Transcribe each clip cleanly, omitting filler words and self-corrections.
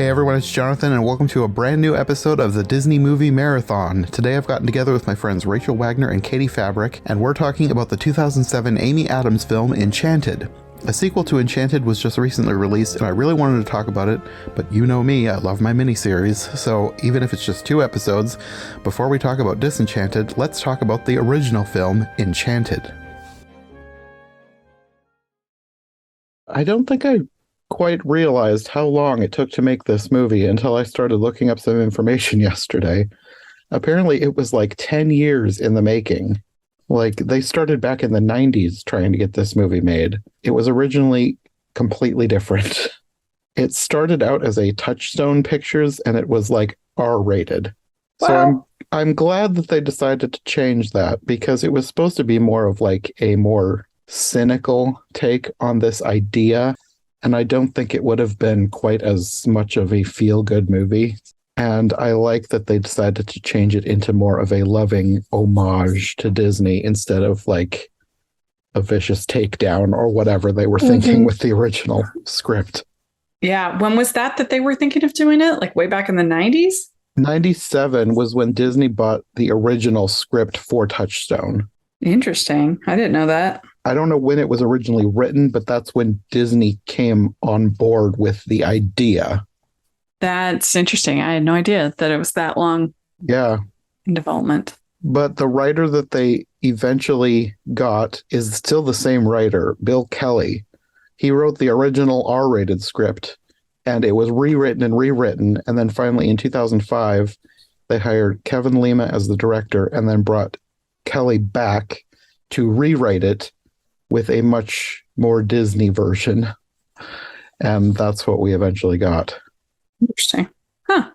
Hey everyone, it's Jonathan, and welcome to a brand new episode of the Disney Movie Marathon. Today I've gotten together with my friends Rachel Wagner and Katie Fabrick, and we're talking about the 2007 Amy Adams film Enchanted. A sequel to Enchanted was just recently released, and I really wanted to talk about it, but you know me, I love my miniseries, so even if it's just 2 episodes, before we talk about Disenchanted, let's talk about the original film, Enchanted. I don't think I quite realized how long it took to make this movie until I started looking up some information yesterday. Apparently it was like 10 years in the making. Like, they started back in the 90s trying to get this movie made. It was originally completely different. It started out as a Touchstone Pictures, and it was like R-rated. Wow. So I'm glad that they decided to change that, because it was supposed to be more of like a more cynical take on this idea. And I don't think it would have been quite as much of a feel-good movie. And I like that they decided to change it into more of a loving homage to Disney instead of like a vicious takedown or whatever they were thinking with the original script. Yeah. When was that they were thinking of doing it? Like way back in the 90s? 97 was when Disney bought the original script for Touchstone. Interesting. I didn't know that. I don't know when it was originally written, but that's when Disney came on board with the idea. That's interesting. I had no idea that it was that long in development. But the writer that they eventually got is still the same writer, Bill Kelly. He wrote the original R-rated script, and it was rewritten. And then finally in 2005, they hired Kevin Lima as the director and then brought Kelly back to rewrite it with a much more Disney version. And that's what we eventually got. Interesting. Huh.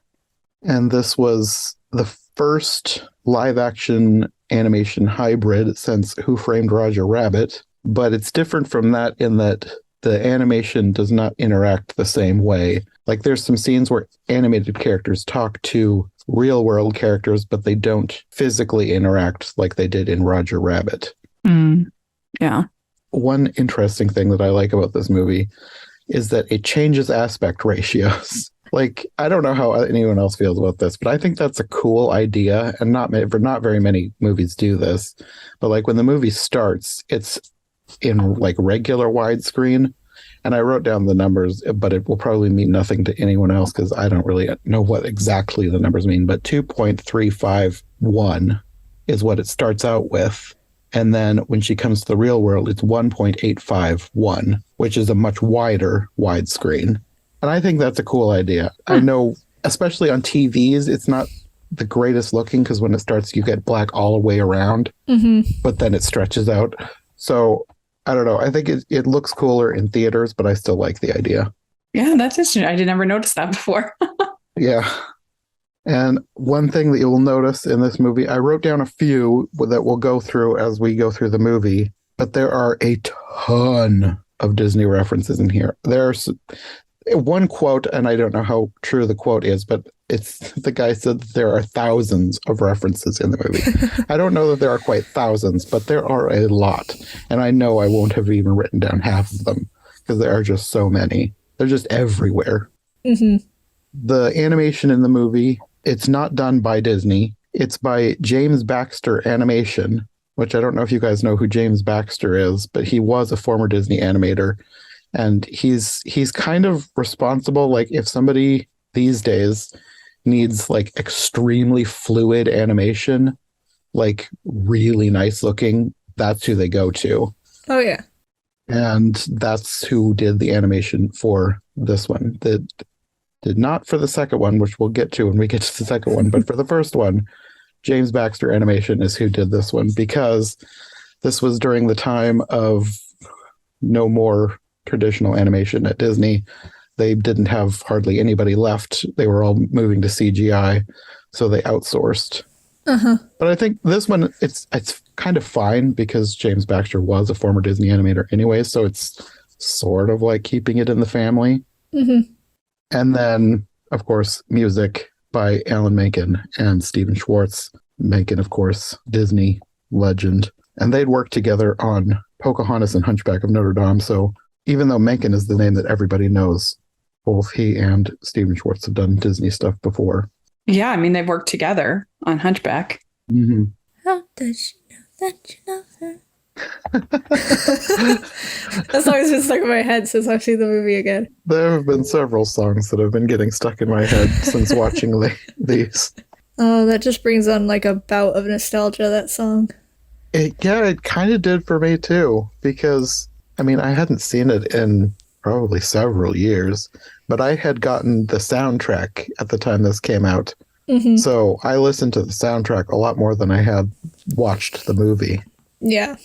And this was the first live-action animation hybrid since Who Framed Roger Rabbit. But it's different from that in that the animation does not interact the same way. Like, there's some scenes where animated characters talk to real-world characters, but they don't physically interact like they did in Roger Rabbit. Yeah. One interesting thing that I like about this movie is that it changes aspect ratios. Like, I don't know how anyone else feels about this, but I think that's a cool idea, and not very many movies do this. But like when the movie starts, it's in like regular widescreen, and I wrote down the numbers, but it will probably mean nothing to anyone else because I don't really know what exactly the numbers mean. But 2.351 is what it starts out with. And then when she comes to the real world, it's 1.851, which is a much wider widescreen. And I think that's a cool idea. I know, especially on TVs, it's not the greatest looking because when it starts, you get black all the way around, but then it stretches out. So I don't know. I think it looks cooler in theaters, but I still like the idea. Yeah, that's interesting. I did never notice that before. Yeah. And one thing that you'll notice in this movie, I wrote down a few that we'll go through as we go through the movie, but there are a ton of Disney references in here. There's one quote, and I don't know how true the quote is, but it's the guy said that there are thousands of references in the movie. I don't know that there are quite thousands, but there are a lot. And I know I won't have even written down half of them because there are just so many. They're just everywhere. The animation in the movie, it's not done by Disney. It's by James Baxter Animation, which I don't know if you guys know who James Baxter is, but he was a former Disney animator. And he's kind of responsible. Like, if somebody these days needs like extremely fluid animation, like really nice looking, that's who they go to. Oh, yeah. And that's who did the animation for this one. That did not for the second one, which we'll get to when we get to the second one. But for the first one, James Baxter Animation is who did this one, because this was during the time of no more traditional animation at Disney. They didn't have hardly anybody left. They were all moving to CGI, so they outsourced. But I think this one, it's kind of fine because James Baxter was a former Disney animator anyway, so it's sort of like keeping it in the family. And then, of course, music by Alan Menken and Stephen Schwartz. Menken, of course, Disney legend. And they'd worked together on Pocahontas and Hunchback of Notre Dame, so even though Menken is the name that everybody knows, both he and Stephen Schwartz have done Disney stuff before. Yeah, I mean, they've worked together on Hunchback. Mm-hmm. How does she know that you love her? That song's been stuck in my head since I've seen the movie again. There have been several songs that have been getting stuck in my head since watching these. Oh, that just brings on like a bout of nostalgia, that song. It kind of did for me too, because I mean, I hadn't seen it in probably several years, but I had gotten the soundtrack at the time this came out. Mm-hmm. So I listened to the soundtrack a lot more than I had watched the movie. Yeah.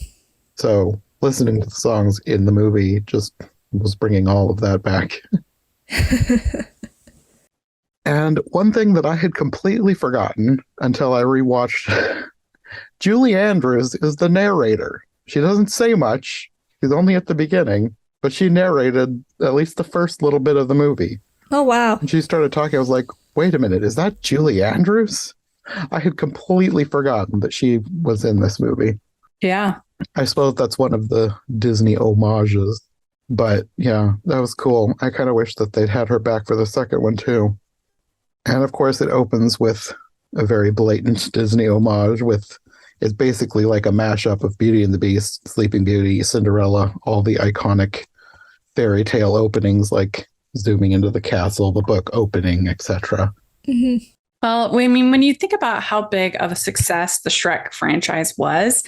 So listening to the songs in the movie just was bringing all of that back. And one thing that I had completely forgotten until I rewatched, Julie Andrews is the narrator. She doesn't say much. She's only at the beginning, but she narrated at least the first little bit of the movie. Oh, wow. And she started talking. I was like, wait a minute, is that Julie Andrews? I had completely forgotten that she was in this movie. Yeah. I suppose that's one of the Disney homages. But yeah, that was cool. I kind of wish that they'd had her back for the second one too. And of course, it opens with a very blatant Disney homage with it's basically like a mashup of Beauty and the Beast, Sleeping Beauty, Cinderella, all the iconic fairy tale openings like zooming into the castle, the book opening, etc. Mm-hmm. Well, I mean, when you think about how big of a success the Shrek franchise was,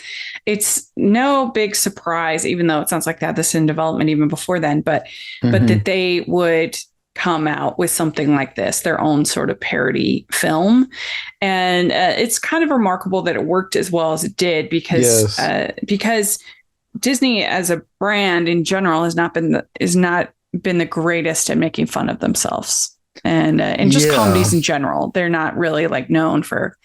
it's no big surprise, even though it sounds like they had this in development even before then, but that they would come out with something like this, their own sort of parody film. And it's kind of remarkable that it worked as well as it did because Disney as a brand in general has not been the greatest at making fun of themselves. And just comedies in general. They're not really like known for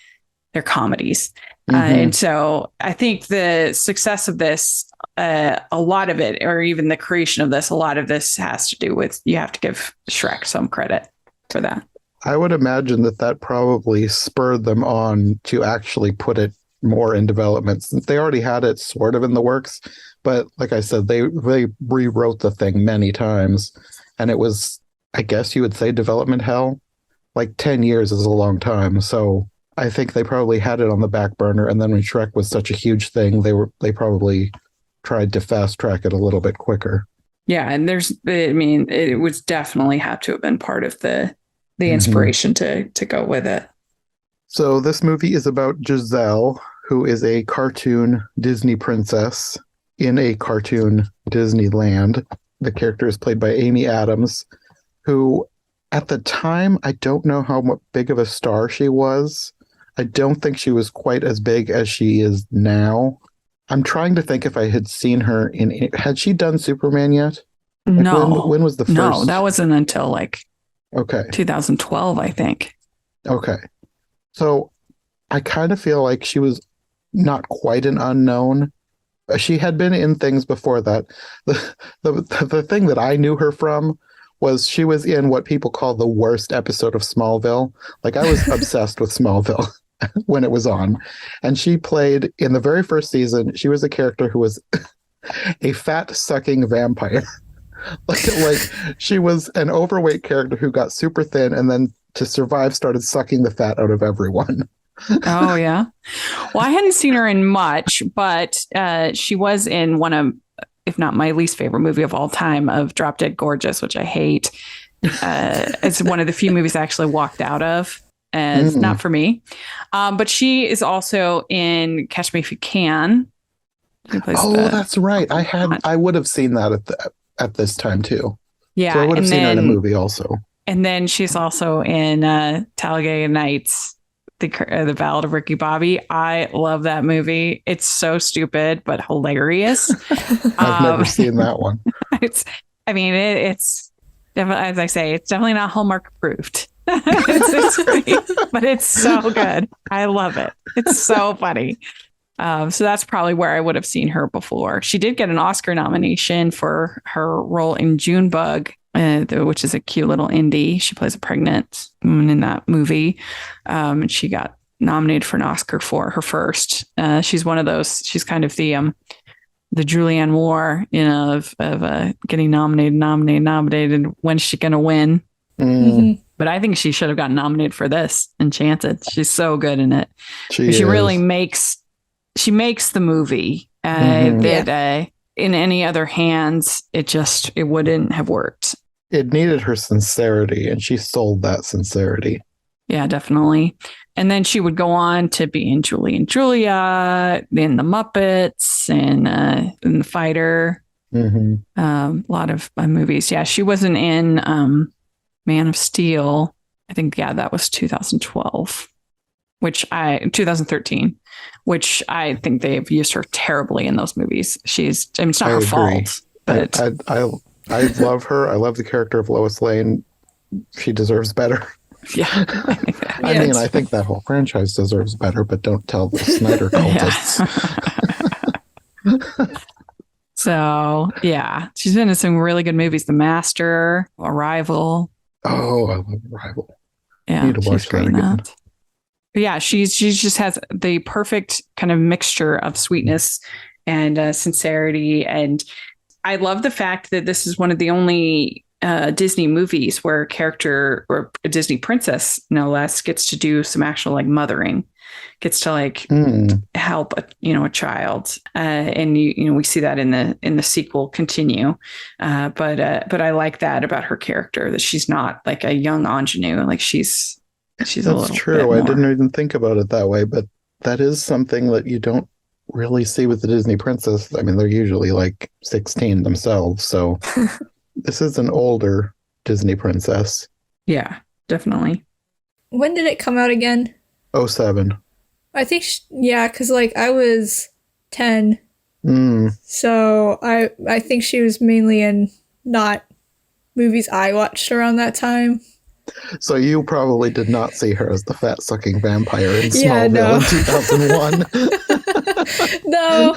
their comedies. And so I think the success of this, a lot of it, or even the creation of this, a lot of this has to do with, you have to give Shrek some credit for that. I would imagine that probably spurred them on to actually put it more in development, since they already had it sort of in the works. But like I said, they rewrote the thing many times, and it was, I guess you would say, development hell. Like 10 years is a long time. So I think they probably had it on the back burner. And then when Shrek was such a huge thing, they probably tried to fast track it a little bit quicker. Yeah. And it was definitely had to have been part of the inspiration to go with it. So this movie is about Giselle, who is a cartoon Disney princess in a cartoon Disneyland. The character is played by Amy Adams, who at the time, I don't know how big of a star she was. I don't think she was quite as big as she is now. I'm trying to think if I had seen her had she done Superman yet? Like no. When was the first? No, that wasn't until 2012, I think. Okay. So I kind of feel like she was not quite an unknown. She had been in things before that. The thing that I knew her from was she was in what people call the worst episode of Smallville. Like, I was obsessed with Smallville when it was on. And she played, in the very first season, she was a character who was a fat-sucking vampire. like she was an overweight character who got super thin and then to survive started sucking the fat out of everyone. Oh, yeah. Well, I hadn't seen her in much, but she was in one of, if not my least favorite movie of all time, of Drop Dead Gorgeous, which I hate. It's one of the few movies I actually walked out of, and it's not for me. But she is also in Catch Me If You Can. That's right. I would have seen that at this time too. Yeah, so I would have seen her in a movie also. And then she's also in Talladega Nights, the Ballad of Ricky Bobby. I love that movie. It's so stupid but hilarious. I've never seen that one. It's as I say, it's definitely not Hallmark approved. it's great, but it's so good. I love it. It's so funny. So that's probably where I would have seen her before. She did get an Oscar nomination for her role in Junebug, which is a cute little indie. She plays a pregnant woman in that movie. And she got nominated for an Oscar for her first. She's one of those. She's kind of the the Julianne Moore, of getting nominated. When's she going to win? Mhm. But I think she should have gotten nominated for this, Enchanted. She's so good in it. She really is. makes the movie that in any other hands, it wouldn't have worked. It needed her sincerity, and she sold that sincerity. Yeah, definitely. And then she would go on to be in Julie and Julia, in The Muppets, and in The Fighter. A lot of movies. Yeah, she wasn't in Man of Steel. I think, that was 2013, which I think they've used her terribly in those movies. It's not her fault, but I love her. I love the character of Lois Lane. She deserves better. Yeah. I think that whole franchise deserves better, but don't tell the Snyder cultists. So, yeah, she's been in some really good movies. The Master, Arrival. Oh, I love Arrival. Yeah, Need to watch she's great in that. But yeah, she just has the perfect kind of mixture of sweetness and sincerity. And I love the fact that this is one of the only Disney movies where a character, or a Disney princess, no less, gets to do some actual mothering, gets to help a child, and we see that in the sequel continue. But I like that about her character, that she's not like a young ingenue, like she's That's a little true. I didn't even think about it that way, but that is something that you don't really see with the Disney princess. I mean, they're usually like 16 themselves, so this is an older Disney princess. Yeah, definitely. When did it come out again? 2007. I think, because I was 10. So I think she was mainly in not movies I watched around that time. So you probably did not see her as the fat-sucking vampire in Smallville in 2001. No.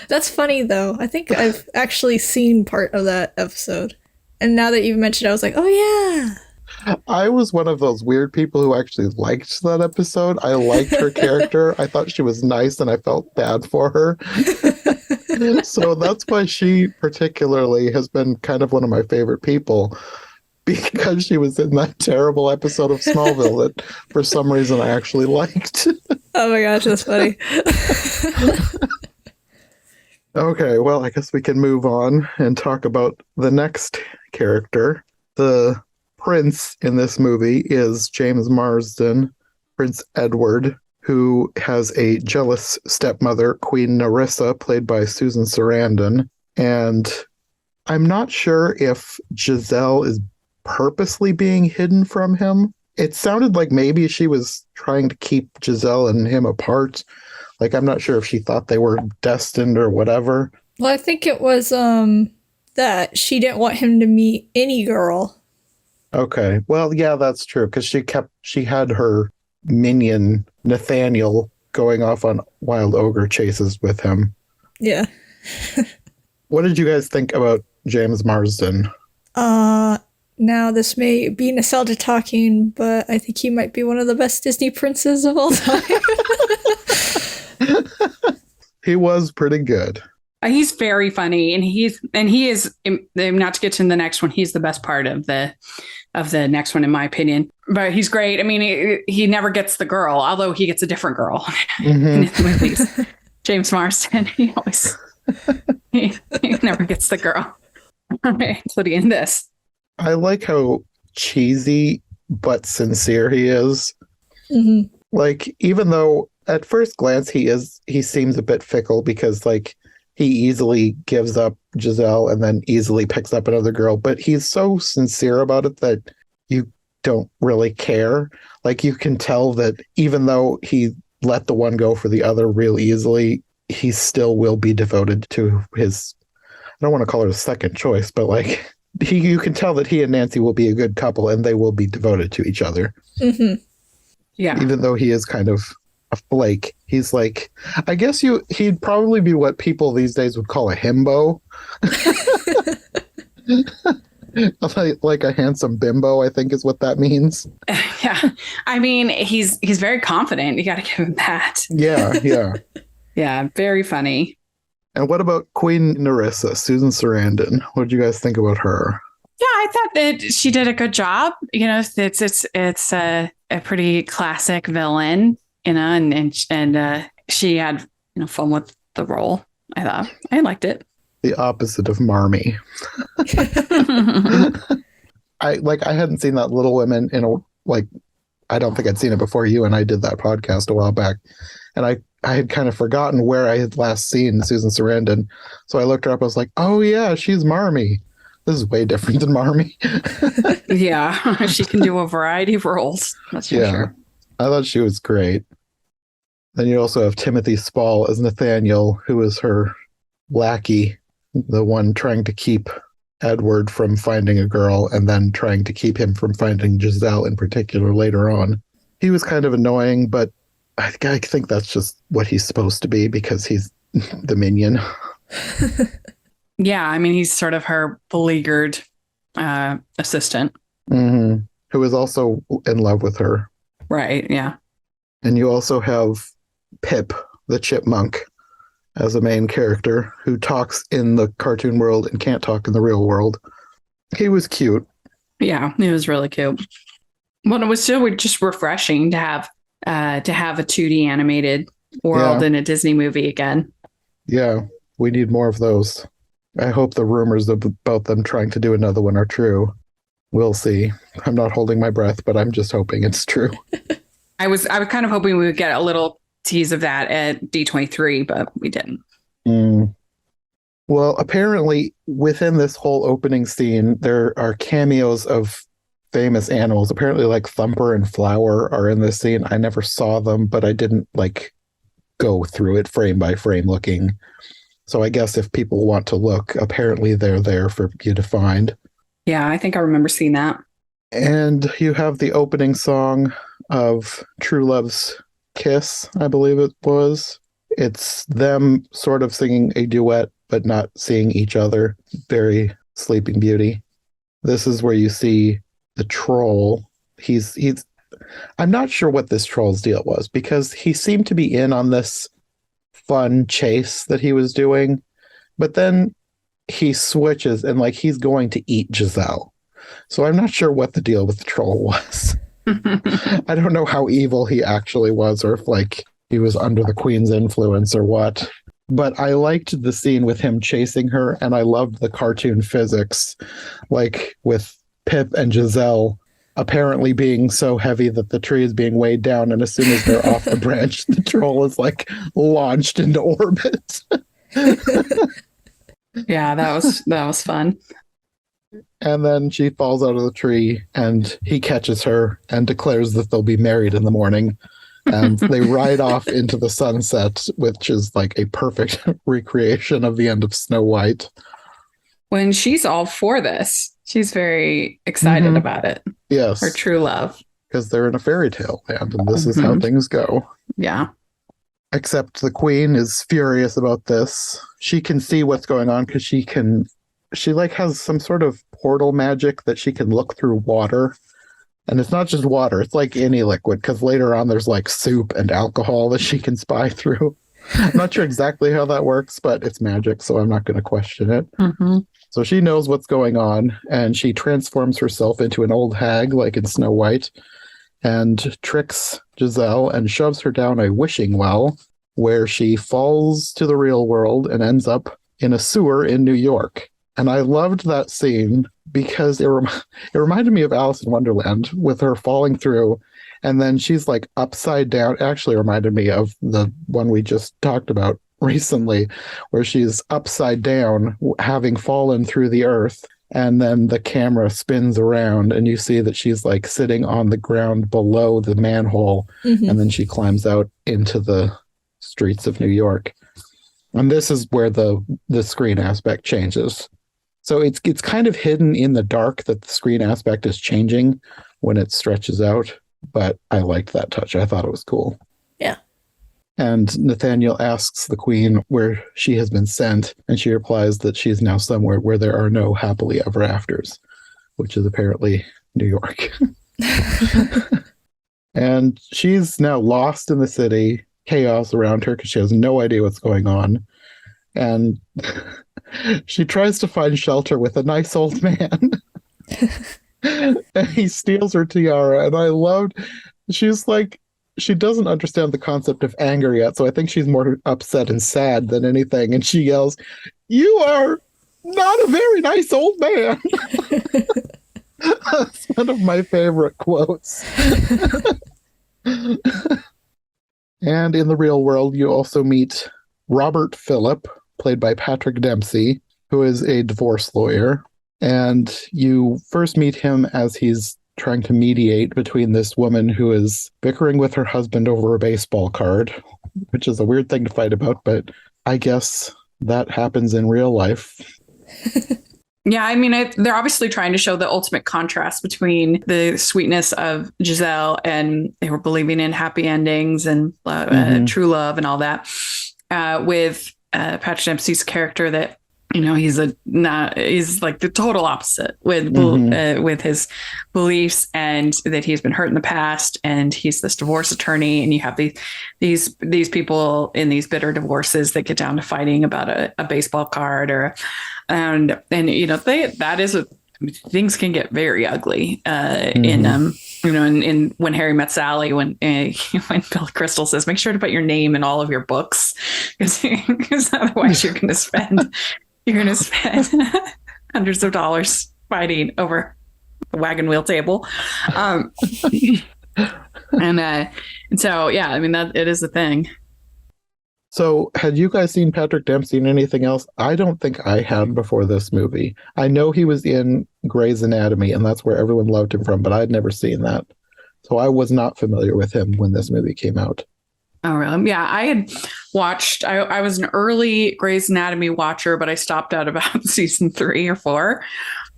That's funny, though. I think I've actually seen part of that episode. And now that you've mentioned it, I was like, oh, yeah. I was one of those weird people who actually liked that episode. I liked her character. I thought she was nice, and I felt bad for her. So that's why she particularly has been kind of one of my favorite people, because she was in that terrible episode of Smallville that for some reason I actually liked. Oh my gosh, that's funny. Okay, well, I guess we can move on and talk about the next character. The prince in this movie is James Marsden, Prince Edward, who has a jealous stepmother, Queen Nerissa, played by Susan Sarandon. And I'm not sure if Giselle is purposely being hidden from him. It sounded like maybe she was trying to keep Giselle and him apart. Like, I'm not sure if she thought they were destined or whatever. Well, I think it was that she didn't want him to meet any girl. Okay. Well, yeah, that's true, because she had her minion, Nathaniel, going off on wild ogre chases with him. Yeah. What did you guys think about James Marsden? Now this may be nostalgia talking, but I think he might be one of the best Disney princes of all time. He was pretty good. He's very funny, and he is, not to get to the next one, he's the best part of the next one, in my opinion. But he's great. I mean, he never gets the girl, although he gets a different girl in his movies. James Marsden, he never gets the girl, including in this. I like how cheesy but sincere he is. Mm-hmm. Like, even though at first glance he seems a bit fickle, because like he easily gives up Giselle and then easily picks up another girl, but he's so sincere about it that you don't really care. Like, you can tell that even though he let the one go for the other real easily, he still will be devoted to his, I don't want to call it a second choice, but like you can tell that he and Nancy will be a good couple and they will be devoted to each other. Mm-hmm. Yeah. Even though he is kind of a flake, he's like, I guess he'd probably be what people these days would call a himbo. Like a handsome bimbo, I think is what that means. Yeah. I mean, he's very confident. You got to give him that. Yeah. Yeah, very funny. And what about Queen Narissa, Susan Sarandon? What did you guys think about her? Yeah, I thought that she did a good job. It's a pretty classic villain, and she had fun with the role. I thought I liked it. The opposite of Marmee. I hadn't seen that Little Women in I don't think I'd seen it before you and I did that podcast a while back. And I had kind of forgotten where I had last seen Susan Sarandon. So I looked her up. I was like, oh yeah, she's Marmee. This is way different than Marmee. Yeah, she can do a variety of roles. That's for sure. I thought she was great. Then you also have Timothy Spall as Nathaniel, who is her lackey, the one trying to keep Edward from finding a girl and then trying to keep him from finding Giselle in particular later on. He was kind of annoying, but I think that's just what he's supposed to be because he's the minion. Yeah, I mean, he's sort of her beleaguered assistant. Mm-hmm. Who is also in love with her. Right, yeah. And you also have Pip, the chipmunk, as a main character who talks in the cartoon world and can't talk in the real world. He was cute. Yeah, he was really cute. Well, it was still just refreshing to have a 2D animated world in a Disney movie again. Yeah, we need more of those. I hope the rumors about them trying to do another one are true. We'll see. I'm not holding my breath, but I'm just hoping it's true. I was kind of hoping we would get a little tease of that at D23, but we didn't. Well, apparently within this whole opening scene, there are cameos of famous animals. Apparently like Thumper and Flower are in this scene. I never saw them, but I didn't go through it frame by frame looking. So I guess if people want to look, apparently they're there for you to find. Yeah, I think I remember seeing that. And you have the opening song of True Love's Kiss, I believe it was. It's them sort of singing a duet, but not seeing each other. Very Sleeping Beauty. This is where you see the troll. I'm not sure what this troll's deal was because he seemed to be in on this fun chase that he was doing, but then he switches and he's going to eat Giselle. So I'm not sure what the deal with the troll was. I don't know how evil he actually was or if he was under the queen's influence or what. But I liked the scene with him chasing her, and I loved the cartoon physics, with Pip and Giselle apparently being so heavy that the tree is being weighed down, and as soon as they're off the branch, the troll is launched into orbit. Yeah, that was fun. And then she falls out of the tree and he catches her and declares that they'll be married in the morning. And they ride off into the sunset, which is a perfect recreation of the end of Snow White. When she's all for this, she's very excited about it. Yes. Her true love. Because they're in a fairy tale land and this is how things go. Yeah. Except the queen is furious about this. She can see what's going on because she has some sort of portal magic that she can look through water. And it's not just water, it's like any liquid, because later on there's soup and alcohol that she can spy through. I'm not sure exactly how that works, but it's magic, so I'm not going to question it. Mm-hmm. So she knows what's going on, and she transforms herself into an old hag, like in Snow White, and tricks Giselle and shoves her down a wishing well, where she falls to the real world and ends up in a sewer in New York. And I loved that scene because it reminded me of Alice in Wonderland with her falling through and then she's upside down. It actually reminded me of the one we just talked about recently where she's upside down having fallen through the earth and then the camera spins around and you see that she's sitting on the ground below the manhole and then she climbs out into the streets of New York. And this is where the screen aspect changes. So it's kind of hidden in the dark that the screen aspect is changing when it stretches out. But I liked that touch. I thought it was cool. Yeah. And Nathaniel asks the queen where she has been sent. And she replies that she's now somewhere where there are no happily ever afters, which is apparently New York. And she's now lost in the city. chaos around her because she has no idea what's going on. And she tries to find shelter with a nice old man. And he steals her tiara. And I loved, she's like, she doesn't understand the concept of anger yet. So I think she's more upset and sad than anything. And she yells, "You are not a very nice old man." That's one of my favorite quotes. And in the real world, you also meet Robert Phillip, played by Patrick Dempsey, who is a divorce lawyer. And you first meet him as he's trying to mediate between this woman who is bickering with her husband over a baseball card, which is a weird thing to fight about, but I guess that happens in real life. Yeah, I mean, they're obviously trying to show the ultimate contrast between the sweetness of Giselle and they were believing in happy endings and true love and all that, with Patrick Dempsey's character that, you know, he's like the total opposite with his beliefs, and that he's been hurt in the past, and he's this divorce attorney, and you have these people in these bitter divorces that get down to fighting about a baseball card and you know things can get very ugly in you know in When Harry Met Sally, when Billy Crystal says make sure to put your name in all of your books because otherwise you're going to spend hundreds of dollars fighting over the wagon wheel table. And so, yeah, I mean, that it is a thing. So had you guys seen Patrick Dempsey in anything else? I don't think I had before this movie. I know he was in Grey's Anatomy, and that's where everyone loved him from, but I'd never seen that. So I was not familiar with him when this movie came out. Oh, really? Yeah, I had watched, I was an early Grey's Anatomy watcher, but I stopped at about season 3 or 4.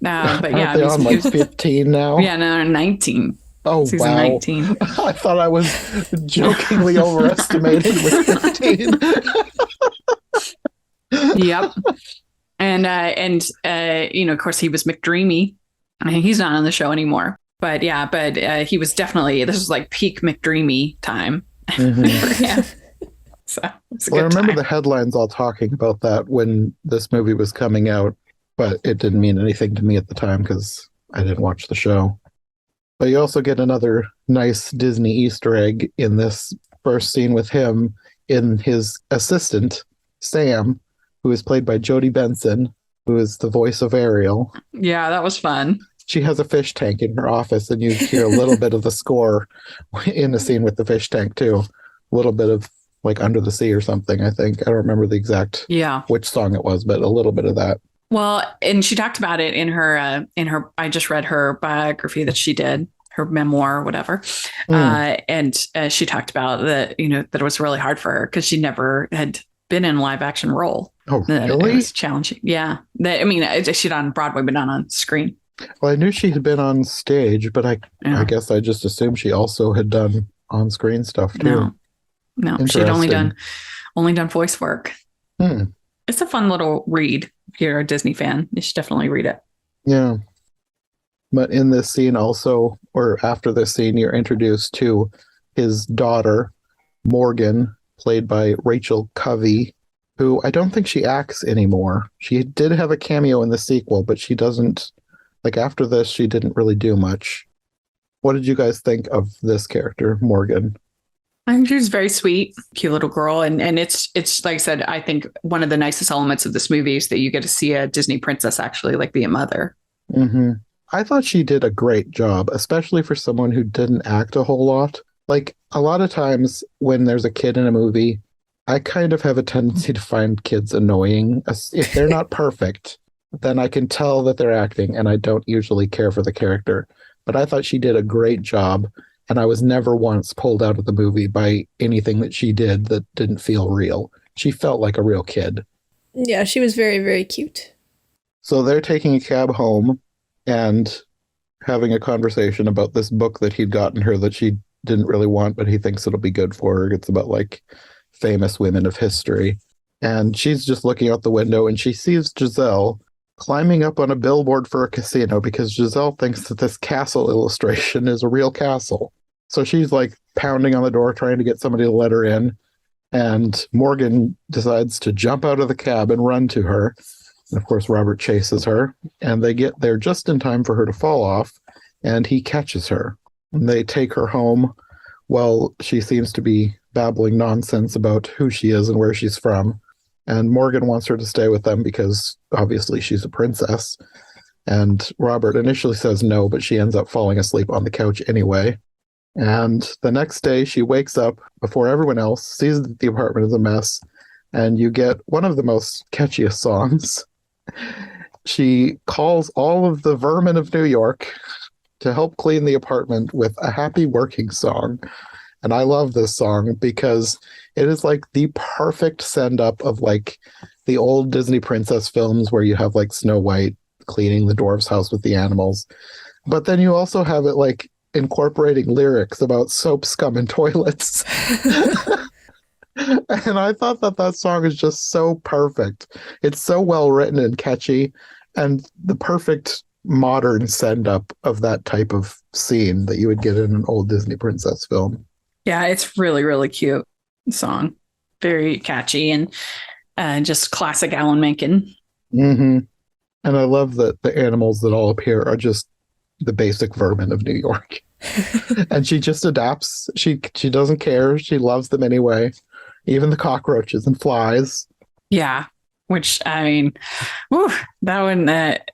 But yeah, they on like 15 now? Yeah, no, 19. Oh, season wow. 19. I thought I was jokingly overestimated with 15. Yep. And you know, of course, he was McDreamy. I mean, he's not on the show anymore. But yeah, he was definitely, this was like peak McDreamy time. Mm-hmm. So I remember the headlines all talking about that when this movie was coming out, but it didn't mean anything to me at the time because I didn't watch the show. But you also get another nice Disney Easter egg in this first scene with him in his assistant, Sam, who is played by Jodie Benson, who is the voice of Ariel. Yeah, that was fun. She has a fish tank in her office, and you hear a little bit of the score in the scene with the fish tank, too. A little bit of, like, Under the Sea or something, I think. I don't remember the exact which song it was, but a little bit of that. Well, and she talked about it in her, I just read her biography that she did, her memoir or whatever. And she talked about that, you know, that it was really hard for her because she never had been in a live action role. Oh, really? It was challenging. Yeah. I mean, she'd on Broadway, but not on screen. Well, I knew she had been on stage, but I guess I just assumed she also had done on-screen stuff too. No, she'd only done voice work. It's a fun little read. If you're a Disney fan, you should definitely read it. Yeah. But in this scene also, or after this scene, you're introduced to his daughter, Morgan, played by Rachel Covey, who I don't think she acts anymore. She did have a cameo in the sequel, but she doesn't. Like, after this, she didn't really do much. What did you guys think of this character, Morgan? I think she's very sweet, cute little girl. And it's like I said, I think one of the nicest elements of this movie is that you get to see a Disney princess actually, like, be a mother. Mm-hmm. I thought she did a great job, especially for someone who didn't act a whole lot. Like, a lot of times when there's a kid in a movie, I kind of have a tendency to find kids annoying. If they're not perfect, then I can tell that they're acting, and I don't usually care for the character. But I thought she did a great job, and I was never once pulled out of the movie by anything that she did that didn't feel real. She felt like a real kid. Yeah, she was very, very cute. So they're taking a cab home and having a conversation about this book that he'd gotten her that she didn't really want, but he thinks it'll be good for her. It's about, like, famous women of history. And she's just looking out the window, and she sees Giselle climbing up on a billboard for a casino because Giselle thinks that this castle illustration is a real castle. So she's, like, pounding on the door trying to get somebody to let her in. And Morgan decides to jump out of the cab and run to her. And of course, Robert chases her, and they get there just in time for her to fall off, and he catches her. And they take her home while she seems to be babbling nonsense about who she is and where she's from. And Morgan wants her to stay with them because obviously she's a princess. And Robert initially says no, but she ends up falling asleep on the couch anyway. And the next day she wakes up before everyone else, sees that the apartment is a mess, and you get one of the most catchiest songs. She calls all of the vermin of New York to help clean the apartment with a happy working song. And I love this song because it is like the perfect send up of like the old Disney princess films where you have like Snow White cleaning the dwarf's house with the animals. But then you also have it like incorporating lyrics about soap, scum, and toilets. And I thought that song is just so perfect. It's so well written and catchy, and the perfect modern send up of that type of scene that you would get in an old Disney princess film. Yeah, it's really, really cute song. Very catchy and just classic Alan Menken. Mm-hmm. And I love that the animals that all appear are just the basic vermin of New York. And she just adapts. She doesn't care. She loves them anyway. Even the cockroaches and flies. Yeah, which I mean, whew, that one that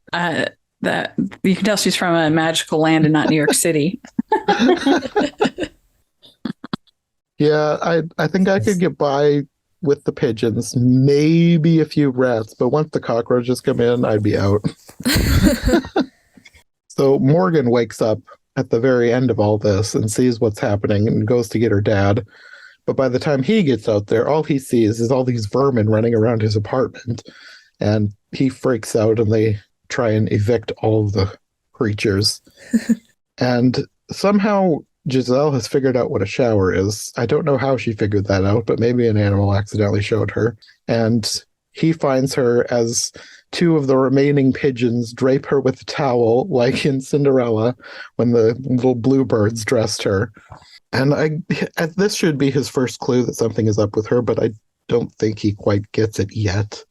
you can tell she's from a magical land and not New York City. Yeah, I think I could get by with the pigeons, maybe a few rats, but once the cockroaches come in, I'd be out. So Morgan wakes up at the very end of all this and sees what's happening and goes to get her dad. But by the time he gets out there, all he sees is all these vermin running around his apartment. And he freaks out and they try and evict all of the creatures. And somehow Giselle has figured out what a shower is. I don't know how she figured that out, but maybe an animal accidentally showed her. And he finds her as two of the remaining pigeons drape her with a towel, like in Cinderella when the little bluebirds dressed her. And this should be his first clue that something is up with her, but I don't think he quite gets it yet.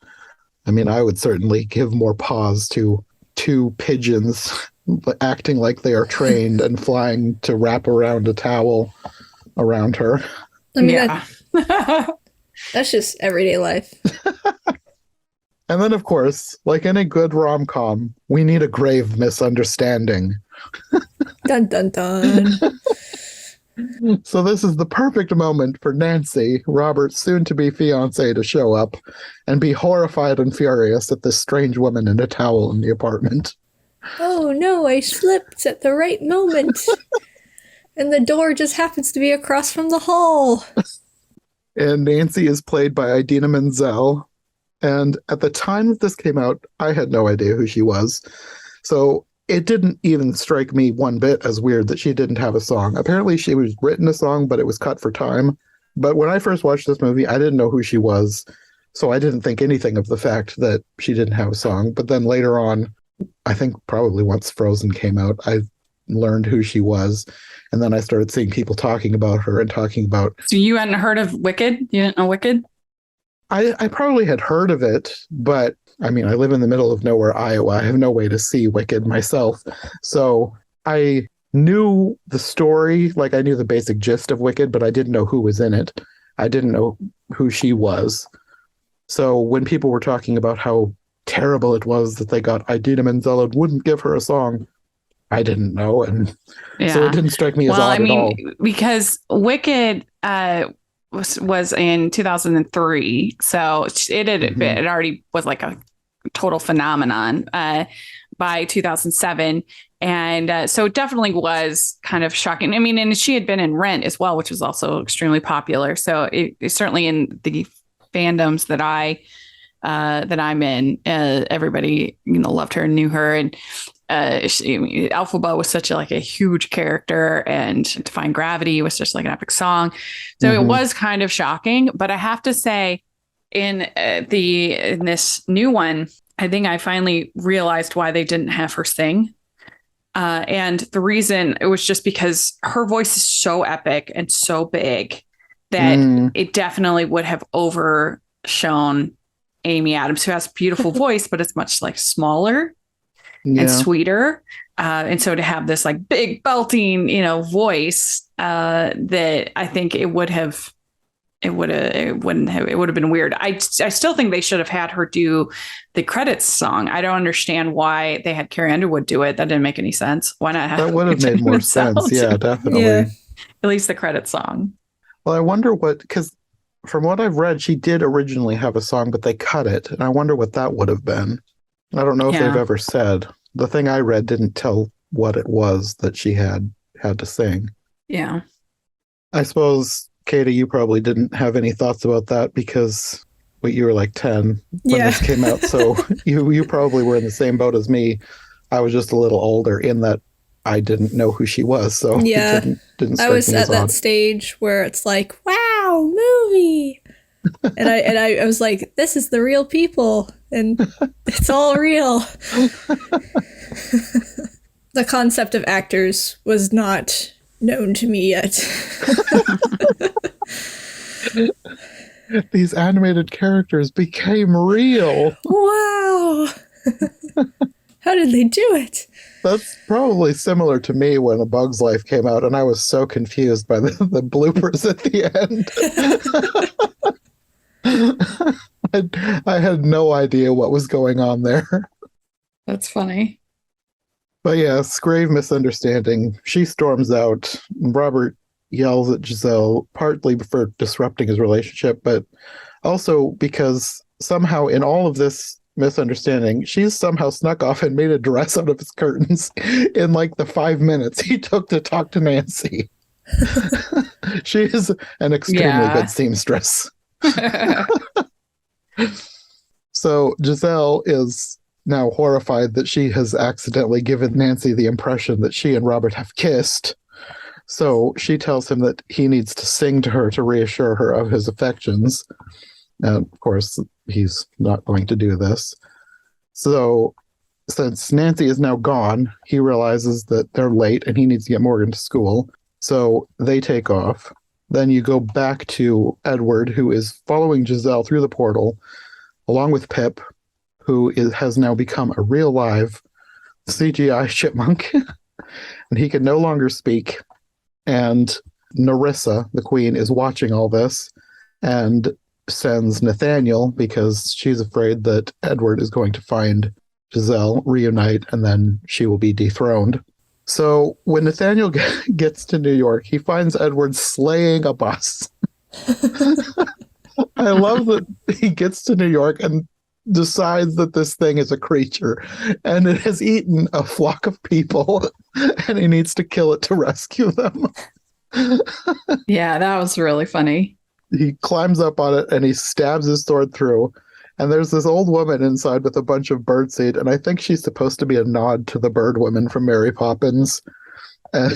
I mean, I would certainly give more pause to two pigeons acting like they are trained and flying to wrap around a towel around her. I mean, Yeah. that's just everyday life. And then, of course, like any good rom-com, we need a grave misunderstanding. Dun dun dun. So this is the perfect moment for Nancy, Robert's soon-to-be fiancée, to show up and be horrified and furious at this strange woman in a towel in the apartment. Oh no, I slipped at the right moment. And the door just happens to be across from the hall. And Nancy is played by Idina Menzel. And at the time that this came out, I had no idea who she was. So it didn't even strike me one bit as weird that she didn't have a song. Apparently she was written a song, but it was cut for time. But when I first watched this movie, I didn't know who she was. So I didn't think anything of the fact that she didn't have a song. But then later on, I think probably once Frozen came out, I learned who she was. And then I started seeing people talking about her and talking about... So you hadn't heard of Wicked? You didn't know Wicked? I probably had heard of it, but I mean, I live in the middle of nowhere, Iowa. I have no way to see Wicked myself. So I knew the story, like I knew the basic gist of Wicked, but I didn't know who was in it. I didn't know who she was. So when people were talking about how terrible it was that they got Idina Menzel and wouldn't give her a song, I didn't know. And so it didn't strike me as odd at all. Because Wicked was in 2003. So it already was like a total phenomenon by 2007. And so it definitely was kind of shocking. I mean, and she had been in Rent as well, which was also extremely popular. So it certainly in the fandoms that I'm in, everybody, loved her and knew her. And Elphaba was such a huge character, and Defying Gravity was just like an epic song. So it was kind of shocking, but I have to say in this new one, I think I finally realized why they didn't have her sing. And the reason, it was just because her voice is so epic and so big that it definitely would have overshone Amy Adams, who has a beautiful voice, but it's much like smaller and sweeter. And so to have this like big belting, voice, that I think it would have been weird. I still think they should have had her do the credits song. I don't understand why they had Carrie Underwood do it. That didn't make any sense. Why not have that would have made more sense? Yeah, definitely. Yeah. At least the credits song. Well, I wonder because from what I've read, she did originally have a song, but they cut it. And I wonder what that would have been. I don't know if they've ever said. The thing I read didn't tell what it was that she had to sing. Yeah. I suppose, Katie, you probably didn't have any thoughts about that because you were like 10 when this came out. So you probably were in the same boat as me. I was just a little older in that I didn't know who she was. So it didn't I was at that stage where it's like, wow, movie. And I was like, this is the real people and it's all real. The concept of actors was not known to me yet. These animated characters became real. Wow. How did they do it? That's probably similar to me when A Bug's Life came out, and I was so confused by the bloopers at the end. I had no idea what was going on there. That's funny. But yes, grave misunderstanding. She storms out. Robert yells at Giselle, partly for disrupting his relationship, but also because somehow in all of this misunderstanding, she's somehow snuck off and made a dress out of his curtains in like the 5 minutes he took to talk to Nancy. She is an extremely good seamstress. So Giselle is now horrified that she has accidentally given Nancy the impression that she and Robert have kissed. So she tells him that he needs to sing to her to reassure her of his affections. And of course, he's not going to do this. So since Nancy is now gone, he realizes that they're late and he needs to get Morgan to school. So they take off. Then you go back to Edward, who is following Giselle through the portal, along with Pip, who has now become a real live CGI chipmunk. And he can no longer speak. And Nerissa, the queen, is watching all this and sends Nathaniel because she's afraid that Edward is going to find Giselle, reunite, and then she will be dethroned. So when Nathaniel gets to New York, he finds Edward slaying a bus. I love that he gets to New York and decides that this thing is a creature and it has eaten a flock of people and he needs to kill it to rescue them. Yeah, that was really funny. He climbs up on it and he stabs his sword through. And there's this old woman inside with a bunch of birdseed. And I think she's supposed to be a nod to the bird woman from Mary Poppins. And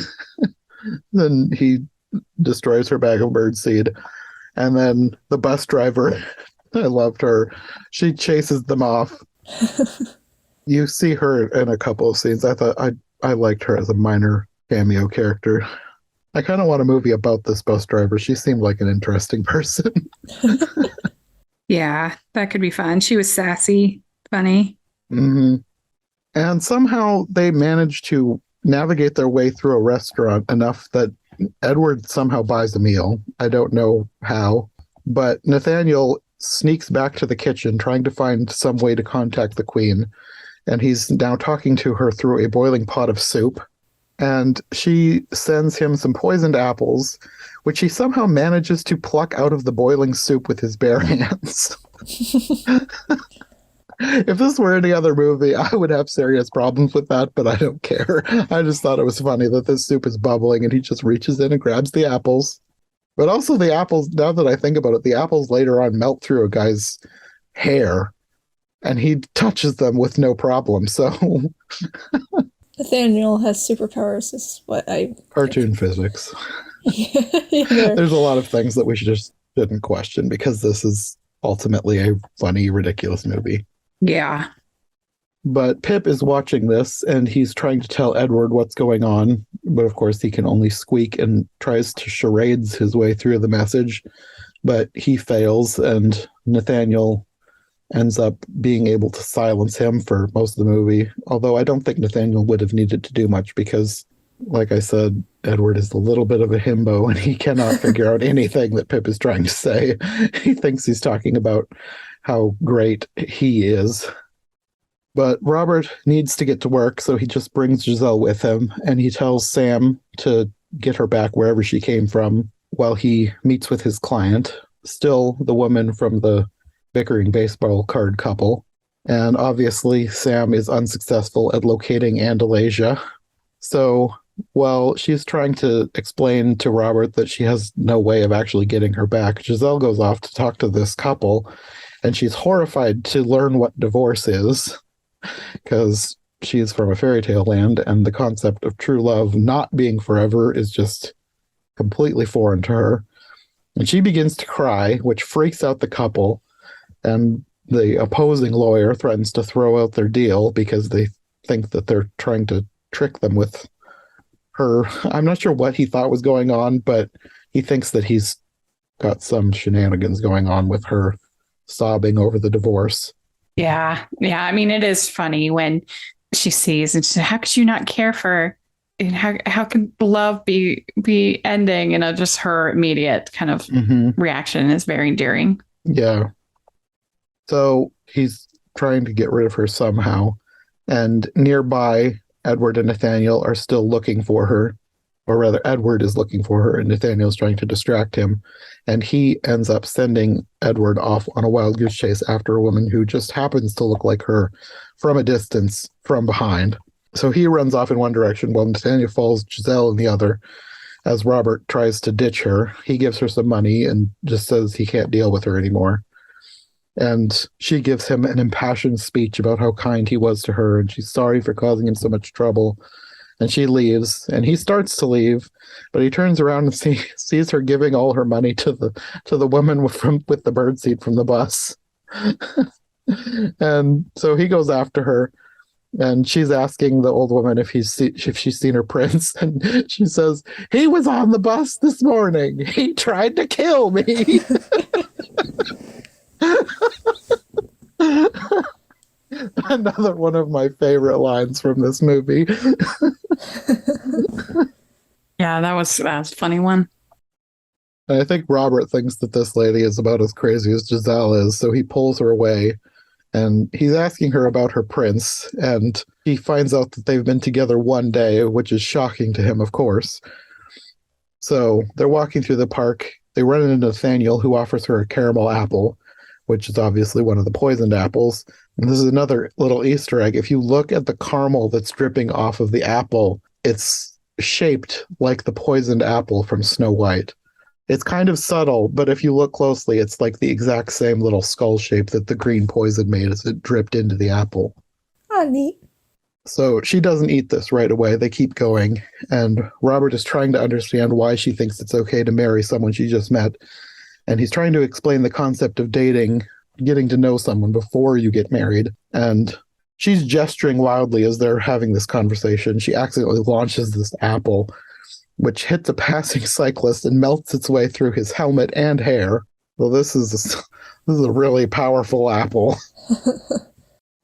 then he destroys her bag of birdseed. And then the bus driver, I loved her. She chases them off. You see her in a couple of scenes. I thought I liked her as a minor cameo character. I kind of want a movie about this bus driver. She seemed like an interesting person. Yeah, that could be fun. She was sassy, funny. Mm-hmm. And somehow they managed to navigate their way through a restaurant enough that Edward somehow buys a meal. I don't know how, but Nathaniel sneaks back to the kitchen trying to find some way to contact the queen. And he's now talking to her through a boiling pot of soup. And she sends him some poisoned apples, which he somehow manages to pluck out of the boiling soup with his bare hands. If this were any other movie, I would have serious problems with that, but I don't care. I just thought it was funny that this soup is bubbling and he just reaches in and grabs the apples. But also the apples, now that I think about it, the apples later on melt through a guy's hair and he touches them with no problem. So Nathaniel has superpowers is what I cartoon physics. There's a lot of things that we shouldn't question because this is ultimately a funny, ridiculous movie. Yeah. But Pip is watching this and he's trying to tell Edward what's going on. but of course he can only squeak and tries to charades his way through the message, but he fails, and Nathaniel ends up being able to silence him for most of the movie. Although I don't think Nathaniel would have needed to do much because, like I said, Edward is a little bit of a himbo and he cannot figure out anything that Pip is trying to say. He thinks he's talking about how great he is. But Robert needs to get to work, so he just brings Giselle with him, and he tells Sam to get her back wherever she came from while he meets with his client, still the woman from the bickering baseball card couple. And obviously, Sam is unsuccessful at locating Andalasia. So while she's trying to explain to Robert that she has no way of actually getting her back, Giselle goes off to talk to this couple, and she's horrified to learn what divorce is, because she's from a fairy tale land, and the concept of true love not being forever is just completely foreign to her. And she begins to cry, which freaks out the couple, and the opposing lawyer threatens to throw out their deal because they think that they're trying to trick them with her. I'm not sure what he thought was going on, but he thinks that he's got some shenanigans going on with her sobbing over the divorce. Yeah. Yeah. I mean, it is funny when she sees and she says, how could you not care for, and how could love be ending? Just her immediate kind of reaction is very endearing. Yeah. So he's trying to get rid of her somehow. And nearby, Edward and Nathaniel are still looking for her. Or rather, Edward is looking for her, and Nathaniel's trying to distract him. And he ends up sending Edward off on a wild goose chase after a woman who just happens to look like her from a distance, from behind. So he runs off in one direction while Nathaniel follows Giselle in the other. As Robert tries to ditch her, he gives her some money and just says he can't deal with her anymore. And she gives him an impassioned speech about how kind he was to her, and she's sorry for causing him so much trouble. And she leaves, and he starts to leave, but he turns around and sees her giving all her money to the woman with the birdseed from the bus. And so he goes after her, and she's asking the old woman if she's seen her prince, and she says, "He was on the bus this morning. He tried to kill me." Another one of my favorite lines from this movie. Yeah, that was a funny one. I think Robert thinks that this lady is about as crazy as Giselle is, so he pulls her away, and he's asking her about her prince, and he finds out that they've been together one day, which is shocking to him, of course. So they're walking through the park. They run into Nathaniel, who offers her a caramel apple, which is obviously one of the poisoned apples. And this is another little Easter egg. If you look at the caramel that's dripping off of the apple, it's shaped like the poisoned apple from Snow White. It's kind of subtle, but if you look closely, it's like the exact same little skull shape that the green poison made as it dripped into the apple. Oh, neat. So she doesn't eat this right away. They keep going, and Robert is trying to understand why she thinks it's okay to marry someone she just met. And he's trying to explain the concept of dating, getting to know someone before you get married. And she's gesturing wildly as they're having this conversation. She accidentally launches this apple, which hits a passing cyclist and melts its way through his helmet and hair. Well, this is a really powerful apple.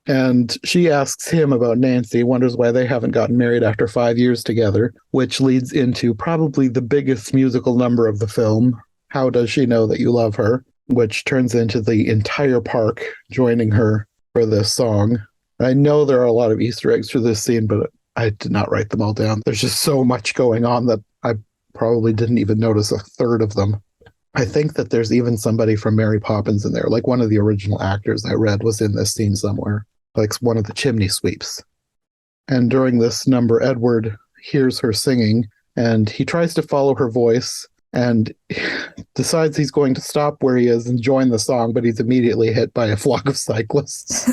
And she asks him about Nancy, wonders why they haven't gotten married after 5 years together, which leads into probably the biggest musical number of the film, How Does She Know That You Love Her?, which turns into the entire park joining her for this song. I know there are a lot of Easter eggs for this scene, but I did not write them all down. There's just so much going on that I probably didn't even notice a third of them. I think that there's even somebody from Mary Poppins in there. Like one of the original actors I read was in this scene somewhere, like one of the chimney sweeps. And during this number, Edward hears her singing, and he tries to follow her voice, and decides he's going to stop where he is and join the song, but he's immediately hit by a flock of cyclists.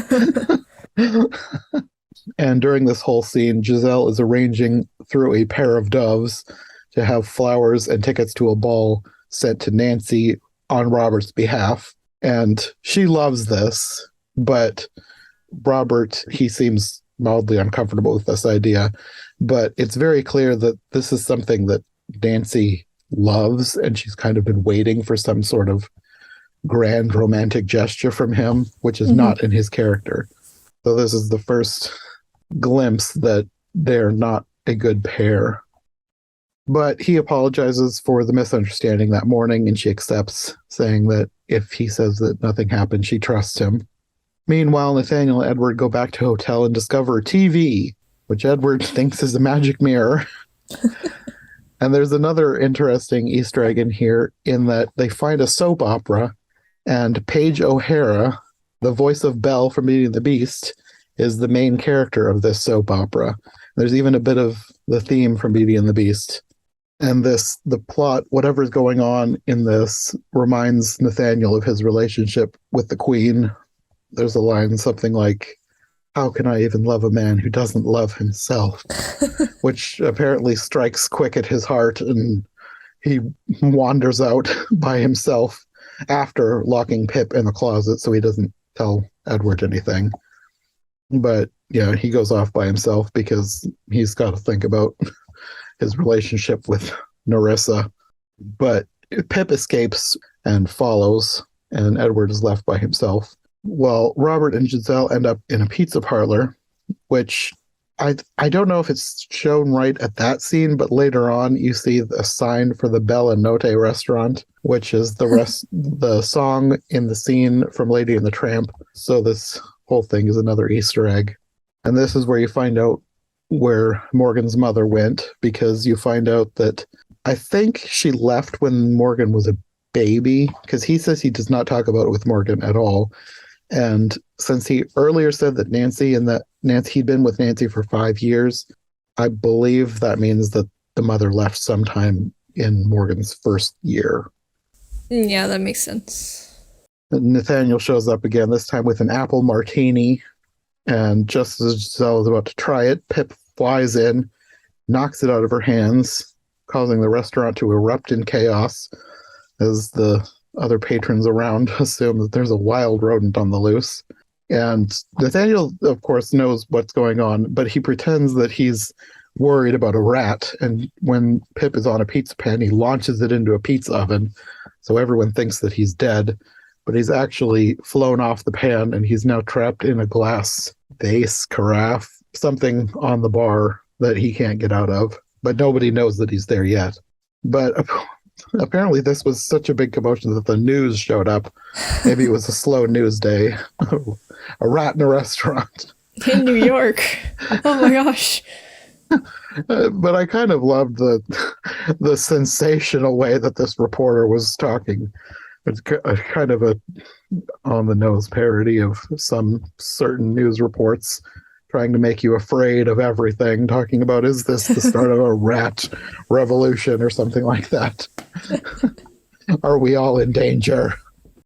And during this whole scene, Giselle is arranging through a pair of doves to have flowers and tickets to a ball sent to Nancy on Robert's behalf. And she loves this, but Robert, he seems mildly uncomfortable with this idea. But it's very clear that this is something that Nancy loves, and she's kind of been waiting for some sort of grand romantic gesture from him, which is not in his character. So this is the first glimpse that they're not a good pair. But he apologizes for the misunderstanding that morning, and she accepts, saying that if he says that nothing happened, she trusts him. Meanwhile, Nathaniel and Edward go back to a hotel and discover a TV, which Edward thinks is a magic mirror. And there's another interesting Easter egg in here in that they find a soap opera, and Paige O'Hara, the voice of Belle from Beauty and the Beast, is the main character of this soap opera. There's even a bit of the theme from Beauty and the Beast. And the plot, whatever's going on in this, reminds Nathaniel of his relationship with the Queen. There's a line something like, "How can I even love a man who doesn't love himself?" Which apparently strikes quick at his heart, and he wanders out by himself after locking Pip in the closet so he doesn't tell Edward anything. But yeah, he goes off by himself because he's got to think about his relationship with Nerissa. But Pip escapes and follows, and Edward is left by himself. Well, Robert and Giselle end up in a pizza parlor, which I don't know if it's shown right at that scene, but later on you see a sign for the Bella Notte restaurant, which is the song in the scene from Lady and the Tramp. So this whole thing is another Easter egg. And this is where you find out where Morgan's mother went, because you find out that I think she left when Morgan was a baby, because he says he does not talk about it with Morgan at all. And since he earlier said that he'd been with Nancy for 5 years, I believe that means that the mother left sometime in Morgan's first year. Yeah, that makes sense. Nathaniel shows up again, this time with an apple martini. And just as Giselle is about to try it, Pip flies in, knocks it out of her hands, causing the restaurant to erupt in chaos as the other patrons around assume that there's a wild rodent on the loose. And Nathaniel, of course, knows what's going on, but he pretends that he's worried about a rat. And when Pip is on a pizza pan, he launches it into a pizza oven. So everyone thinks that he's dead, but he's actually flown off the pan, and he's now trapped in a glass vase, carafe, something on the bar that he can't get out of. But nobody knows that he's there yet. But apparently this was such a big commotion that the news showed up. Maybe it was a slow news day. A rat in a restaurant. In New York. Oh my gosh. But I kind of loved the sensational way that this reporter was talking. It's kind of a on-the-nose parody of some certain news reports trying to make you afraid of everything, talking about, is this the start of a rat revolution or something like that? Are we all in danger?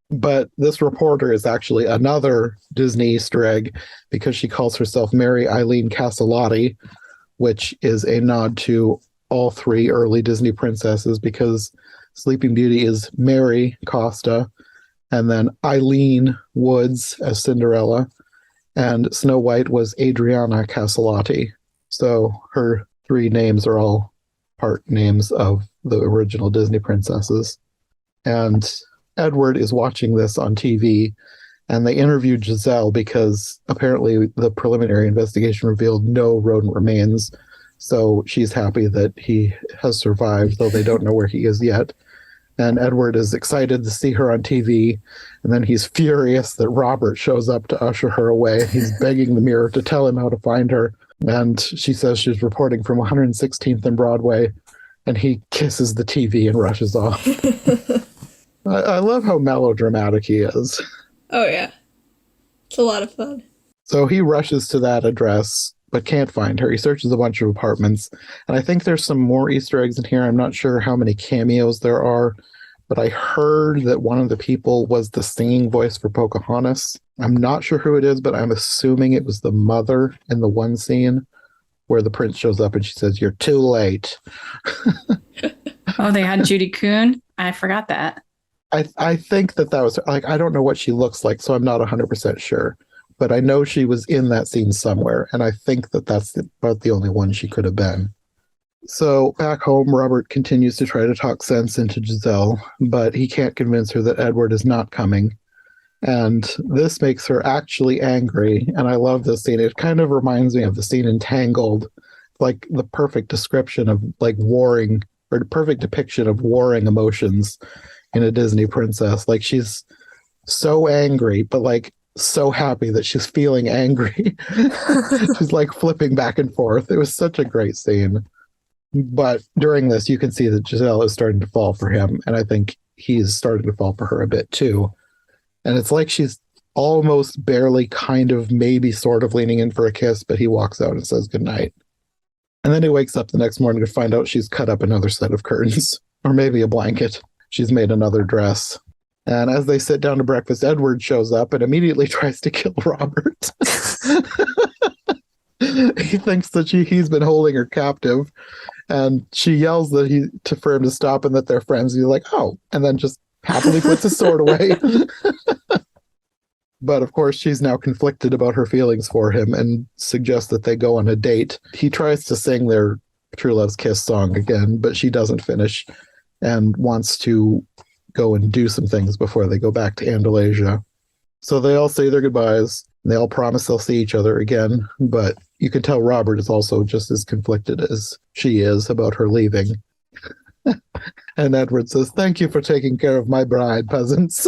But this reporter is actually another Disney Easter egg, because she calls herself Mary Eileen Castellotti, which is a nod to all 3 early Disney princesses, because Sleeping Beauty is Mary Costa, and then Eileen Woods as Cinderella, and Snow White was Adriana Castellotti. So her 3 names are all part names of the original Disney princesses. And Edward is watching this on TV, and they interviewed Giselle because apparently the preliminary investigation revealed no rodent remains. So she's happy that he has survived, though they don't know where he is yet. And Edward is excited to see her on TV. And then he's furious that Robert shows up to usher her away. He's begging the mirror to tell him how to find her. And she says she's reporting from 116th and Broadway. And he kisses the TV and rushes off. I love how melodramatic he is. Oh, yeah. It's a lot of fun. So he rushes to that address, but can't find her. He searches a bunch of apartments. And I think there's some more Easter eggs in here. I'm not sure how many cameos there are, but I heard that one of the people was the singing voice for Pocahontas. I'm not sure who it is, but I'm assuming it was the mother in the one scene where the prince shows up and she says, "You're too late." Oh, they had Judy Kuhn? I forgot that. I think that was, like, I don't know what she looks like, so I'm not 100% sure. but I know she was in that scene somewhere, and I think that that's about the only one she could have been. So back home, Robert continues to try to talk sense into Giselle, but he can't convince her that Edward is not coming. And this makes her actually angry. And I love this scene. It kind of reminds me of the scene in Tangled, like the perfect description of like warring, or the perfect depiction of warring emotions in a Disney princess. Like she's so angry, but like so happy that she's feeling angry. She's like flipping back and forth. It was such a great scene. But during this, you can see that Giselle is starting to fall for him. And I think he's starting to fall for her a bit too. And it's like she's almost barely kind of maybe sort of leaning in for a kiss, but he walks out and says goodnight. And then he wakes up the next morning to find out she's cut up another set of curtains, or maybe a blanket. She's made another dress. And as they sit down to breakfast, Edward shows up and immediately tries to kill Robert. He thinks that he's been holding her captive, and she yells that for him to stop and that they're friends. He's like, oh, and then just happily puts his sword away. But of course, she's now conflicted about her feelings for him and suggests that they go on a date. He tries to sing their True Love's Kiss song again, but she doesn't finish and wants to go and do some things before they go back to Andalasia. So they all say their goodbyes. They all promise they'll see each other again, but you can tell Robert is also just as conflicted as she is about her leaving. And Edward says, "Thank you for taking care of my bride, peasants."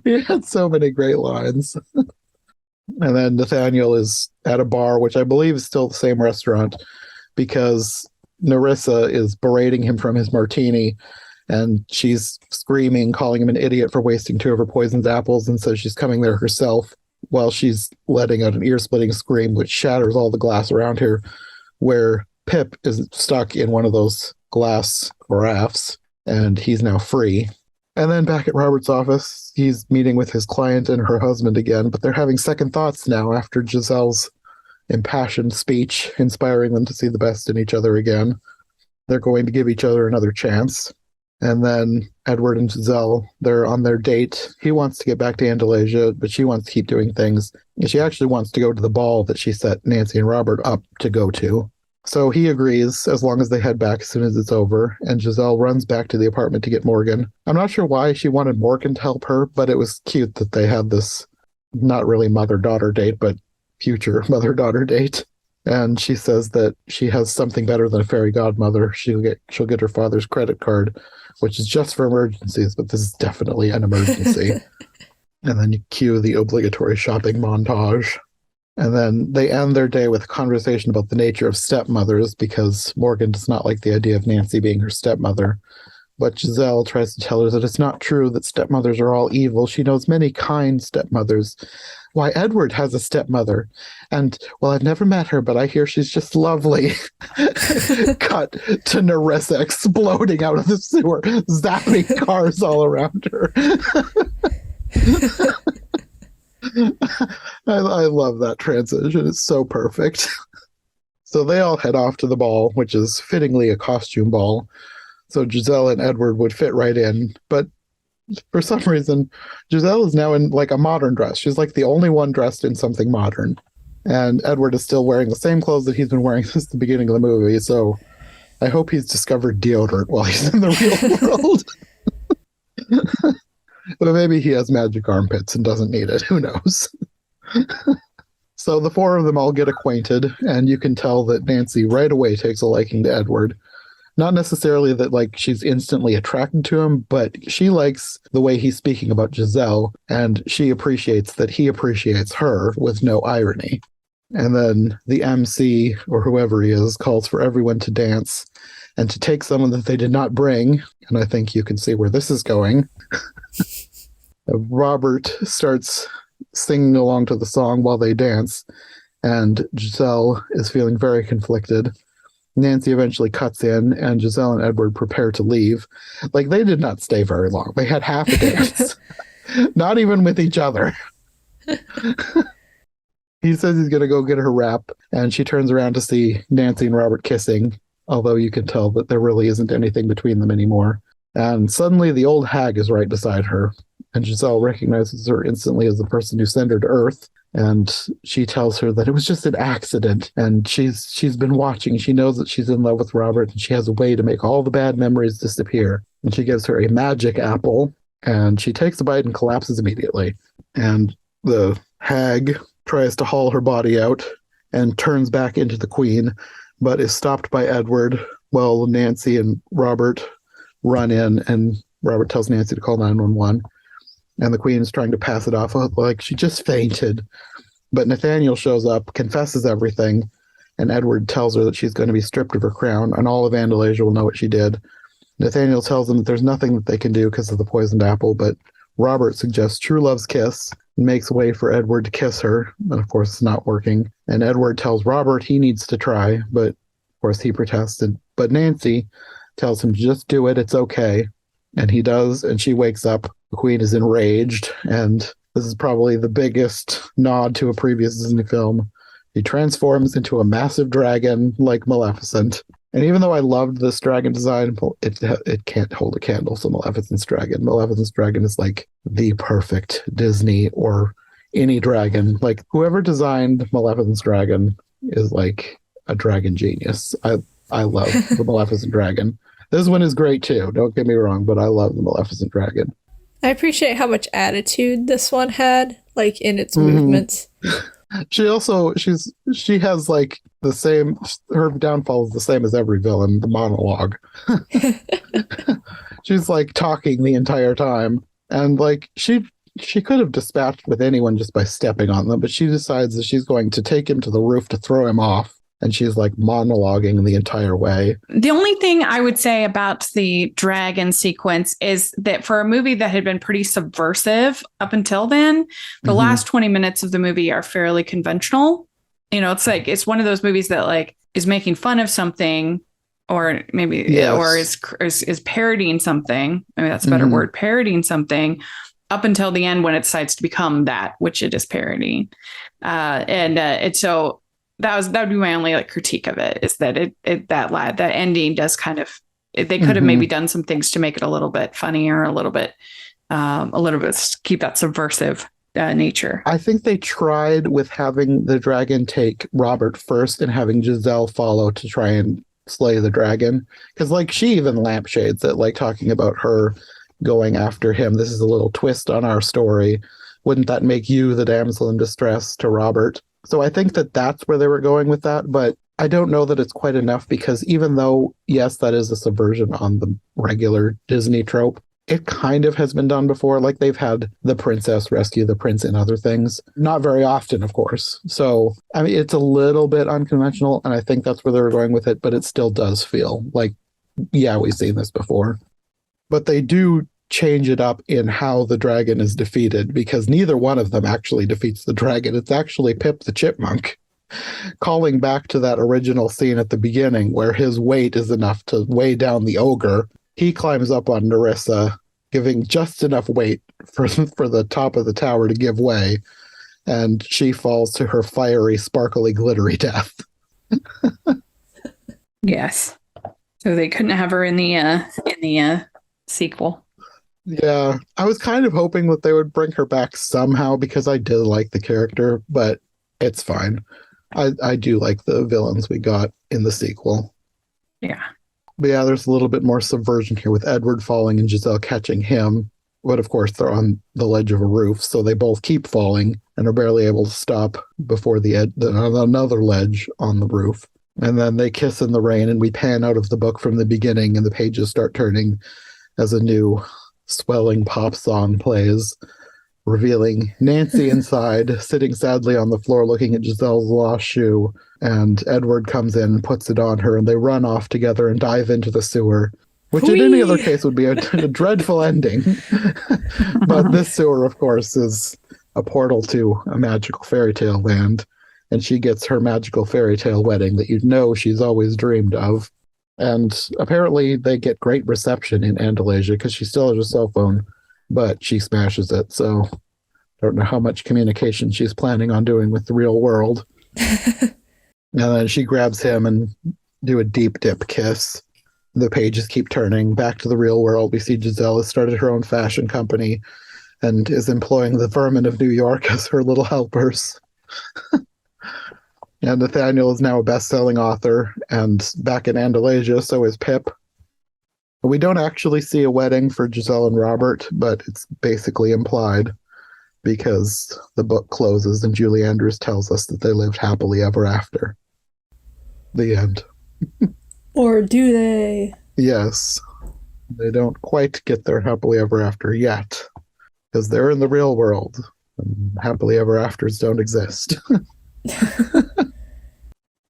He had so many great lines. And then Nathaniel is at a bar, which I believe is still the same restaurant, because Nerissa is berating him from his martini, and she's screaming, calling him an idiot for wasting two of her poisoned apples, and says she's coming there herself, while she's letting out an ear-splitting scream, which shatters all the glass around her, where Pip is stuck in one of those glass rafts, and he's now free. And then back at Robert's office, he's meeting with his client and her husband again, but they're having second thoughts now after Giselle's impassioned speech, inspiring them to see the best in each other again. They're going to give each other another chance. And then Edward and Giselle, they're on their date. He wants to get back to Andalasia, but she wants to keep doing things. And she actually wants to go to the ball that she set Nancy and Robert up to go to. So he agrees as long as they head back as soon as it's over, and Giselle runs back to the apartment to get Morgan. I'm not sure why she wanted Morgan to help her, but it was cute that they had this not really mother-daughter date, but future mother-daughter date. And she says that she has something better than a fairy godmother. She'll get her father's credit card, which is just for emergencies, but this is definitely an emergency. And then you cue the obligatory shopping montage. And then they end their day with a conversation about the nature of stepmothers, because Morgan does not like the idea of Nancy being her stepmother. But Giselle tries to tell her that it's not true that stepmothers are all evil. She knows many kind stepmothers. Why, Edward has a stepmother. And, well, I've never met her, but I hear she's just lovely. Cut to Nerissa exploding out of the sewer, zapping cars all around her. I love that transition. It's so perfect. So they all head off to the ball, which is fittingly a costume ball. So Giselle and Edward would fit right in. But for some reason, Giselle is now in like a modern dress. She's like the only one dressed in something modern. And Edward is still wearing the same clothes that he's been wearing since the beginning of the movie. So I hope he's discovered deodorant while he's in the real world. But maybe he has magic armpits and doesn't need it. Who knows? So the four of them all get acquainted, and you can tell that Nancy right away takes a liking to Edward. Not necessarily that like she's instantly attracted to him, but she likes the way he's speaking about Giselle, and she appreciates that he appreciates her with no irony. And then the MC, or whoever he is, calls for everyone to dance and to take someone that they did not bring. And I think you can see where this is going. Robert starts singing along to the song while they dance, and Giselle is feeling very conflicted. Nancy eventually cuts in, and Giselle and Edward prepare to leave. Like, they did not stay very long. They had half a dance. Not even with each other. He says he's going to go get her wrap, and she turns around to see Nancy and Robert kissing, although you can tell that there really isn't anything between them anymore. And suddenly the old hag is right beside her. And Giselle recognizes her instantly as the person who sent her to Earth. And she tells her that it was just an accident. And she's been watching. She knows that she's in love with Robert, and she has a way to make all the bad memories disappear. And she gives her a magic apple, and she takes a bite and collapses immediately. And the hag tries to haul her body out and turns back into the queen, but is stopped by Edward while Nancy and Robert run in, and Robert tells Nancy to call 911. And the queen is trying to pass it off like she just fainted. But Nathaniel shows up, confesses everything, and Edward tells her that she's going to be stripped of her crown, and all of Andalasia will know what she did. Nathaniel tells them that there's nothing that they can do because of the poisoned apple, but Robert suggests true love's kiss and makes way for Edward to kiss her. And of course, it's not working. And Edward tells Robert he needs to try, but of course he protested. But Nancy tells him, just do it, it's okay. And he does, and she wakes up. The queen is enraged, and this is probably the biggest nod to a previous Disney film. He transforms into a massive dragon like Maleficent. And even though I loved this dragon design, it can't hold a candle to Maleficent's dragon. Maleficent's dragon is like the perfect Disney or any dragon. Like whoever designed Maleficent's dragon is like a dragon genius. I love the Maleficent dragon. This one is great too, don't get me wrong, but I love the Maleficent dragon. I appreciate how much attitude this one had, like in its movements. She has like the same, her downfall is the same as every villain, the monologue. She's like talking the entire time, and like she could have dispatched with anyone just by stepping on them, but she decides that she's going to take him to the roof to throw him off. And she's like monologuing the entire way. The only thing I would say about the dragon sequence is that for a movie that had been pretty subversive up until then, the last 20 minutes of the movie are fairly conventional. You know, it's like, it's one of those movies that like is making fun of something, or maybe, or is parodying something. Maybe that's a better word, parodying something up until the end when it decides to become that, which it is parodying. And so that would be my only like critique of it, is that that ending does kind of, they could have maybe done some things to make it a little bit funnier, a little bit keep that subversive nature. I think they tried with having the dragon take Robert first and having Giselle follow to try and slay the dragon, because like she even lampshades it, like talking about her going after him. This is a little twist on our story. Wouldn't that make you the damsel in distress to Robert? So I think that that's where they were going with that, but I don't know that it's quite enough, because even though, yes, that is a subversion on the regular Disney trope, it kind of has been done before. Like they've had the princess rescue the prince in other things. Not very often, of course. So, I mean, it's a little bit unconventional, and I think that's where they were going with it, but it still does feel like, yeah, we've seen this before. But they do change it up in how the dragon is defeated, because neither one of them actually defeats the dragon. It's actually Pip the Chipmunk, calling back to that original scene at the beginning where his weight is enough to weigh down the ogre. He climbs up on Nerissa, giving just enough weight for the top of the tower to give way, and she falls to her fiery, sparkly, glittery death. Yes. So they couldn't have her in the sequel. Yeah, I was kind of hoping that they would bring her back somehow, because I did like the character, but it's fine. I do like the villains we got in the sequel. Yeah. But yeah, there's a little bit more subversion here with Edward falling and Giselle catching him. But of course, they're on the ledge of a roof, so they both keep falling and are barely able to stop before another ledge on the roof. And then they kiss in the rain, and we pan out of the book from the beginning, and the pages start turning as a new swelling pop song plays, revealing Nancy inside, sitting sadly on the floor looking at Giselle's lost shoe. And Edward comes in and puts it on her, and they run off together and dive into the sewer, which in any other case would be a dreadful ending. But this sewer, of course, is a portal to a magical fairy tale land, and she gets her magical fairy tale wedding that she's always dreamed of. And apparently they get great reception in Andalasia, because she still has a cell phone, but she smashes it. So I don't know how much communication she's planning on doing with the real world. And then she grabs him and do a deep dip kiss. the pages keep turning back to the real world. We see Giselle has started her own fashion company and is employing the vermin of New York as her little helpers. And Nathaniel is now a best-selling author, and back in Andalasia, so is Pip. We don't actually see a wedding for Giselle and Robert, but it's basically implied because the book closes and Julie Andrews tells us that they lived happily ever after. The end. Or do they? Yes. They don't quite get their happily ever after yet, because they're in the real world, and happily ever afters don't exist.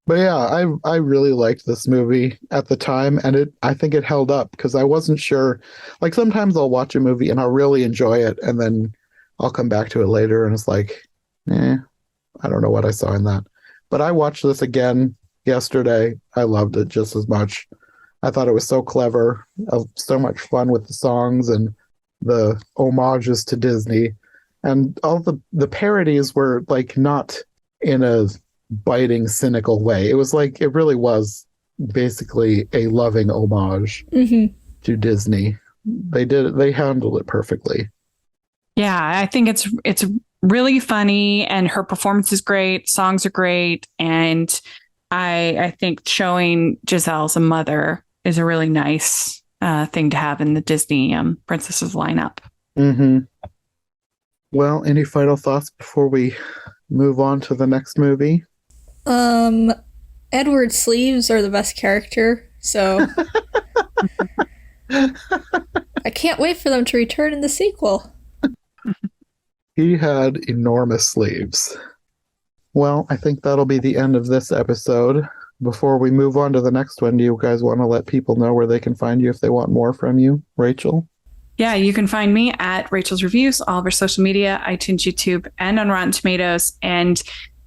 But yeah, I really liked this movie at the time, and I think it held up because I wasn't sure. Like sometimes I'll watch a movie and I'll really enjoy it, and then I'll come back to it later and it's like, I don't know what I saw in that. But I watched this again yesterday. I loved it just as much. I thought it was so clever, so much fun with the songs and the homages to Disney, and all the parodies were like not in a biting, cynical way. It was like, it really was basically a loving homage to Disney. They handled it perfectly. Yeah, I think it's really funny, and her performance is great. Songs are great, and I think showing Giselle as a mother is a really nice thing to have in the Disney princesses lineup. Mm-hmm. Well, any final thoughts before we move on to the next movie? Edward's sleeves are the best character, so I can't wait for them to return in the sequel. He had enormous sleeves. Well, I think that'll be the end of this episode. Before we move on to the next one, do you guys want to let people know where they can find you if they want more from you? Rachel? Yeah, you can find me at Rachel's Reviews, all of our social media, iTunes, YouTube, and on Rotten Tomatoes. And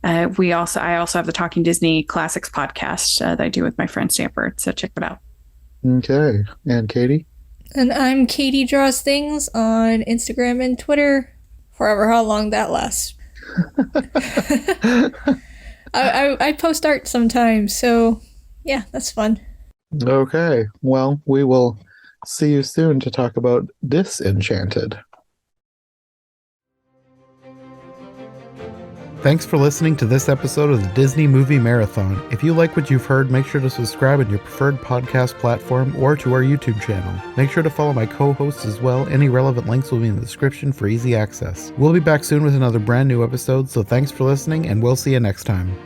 I also have the Talking Disney Classics podcast that I do with my friend Stanford. So check that out. Okay. And Katie? And I'm Katie Draws Things on Instagram and Twitter, forever how long that lasts. I post art sometimes, so yeah, that's fun. Okay. Well, we will see you soon to talk about Disenchanted. Thanks for listening to this episode of the Disney Movie Marathon. If you like what you've heard, make sure to subscribe on your preferred podcast platform or to our YouTube channel. Make sure to follow my co-hosts as well. Any relevant links will be in the description for easy access. We'll be back soon with another brand new episode, so thanks for listening, and we'll see you next time.